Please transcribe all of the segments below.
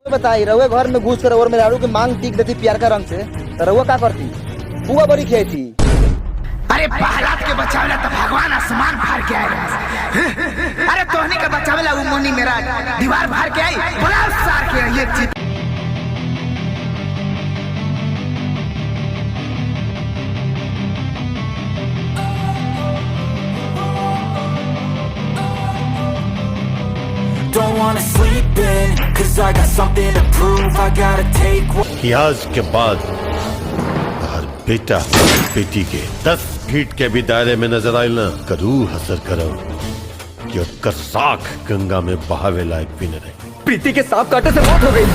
बताई रहुए घर में घुस कर और मेहरारू की मांग टीक देती प्यार का रंग से तो रहुआ क्या करती? बुआ बड़ी खेती। अरे पहलाद के बचावेला तो भगवान आसमान फाड़ के आए। अरे तोहनी के बचावेला वो मोनी मेरा दीवार फाड़ के आई, बड़ा सार के ये चीज। Don't wanna sleep in, cause I got something to prove. I gotta take what इतिहास के बाद हर बेटा बेटी के 10 फीट के भी दायरे में नजर आयल ना करूर हसर करो कि कर साख गंगा में बहावे लायक भी न रहे। प्रीति के सांप काटे से मौत हो गई।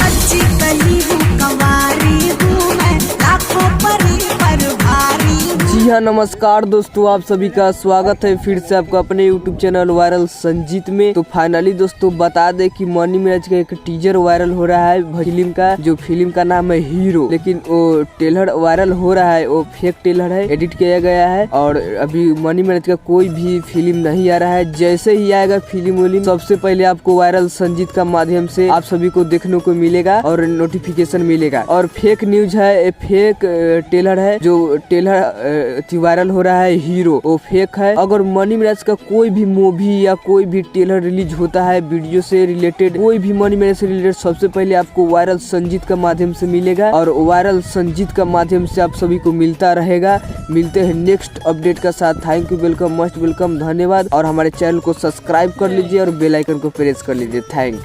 अच्छी गली हूँ, कंवारी हूँ मैं, लाखों परी पर भारी हूँ। जी हाँ, नमस्कार दोस्तों, आप सभी का स्वागत है फिर से आपका अपने यूट्यूब चैनल वायरल संजीत में। तो फाइनली दोस्तों बता दे कि मनी मिराज का एक टीजर वायरल हो रहा है फिल्म का, जो फिल्म का नाम है हीरो। लेकिन वो ट्रेलर वायरल हो रहा है, वो फेक ट्रेलर है, एडिट किया गया है और अभी मनी मिराज का कोई भी फिल्म नहीं आ रहा है। जैसे ही आएगा फिल्म सबसे पहले आपको वायरल संजीत का माध्यम से आप सभी को देखने को मिलेगा और नोटिफिकेशन मिलेगा। और फेक न्यूज है, फेक ट्रेलर है, जो ट्रेलर वायरल हो रहा है हीरो, वो फेक है। अगर मनी मिराज का कोई भी मूवी या कोई भी ट्रेलर रिलीज होता है वीडियो से रिलेटेड, कोई भी मनी मिराज से रिलेटेड, सबसे पहले आपको वायरल संजीत का माध्यम से मिलेगा और वायरल संजीत का माध्यम से आप सभी को मिलता रहेगा। मिलते हैं नेक्स्ट अपडेट का साथ। Thank you, welcome, must welcome, धन्यवाद। और हमारे चैनल को सब्सक्राइब कर लीजिए और बेल आइकन को प्रेस कर लीजिए। Thank you.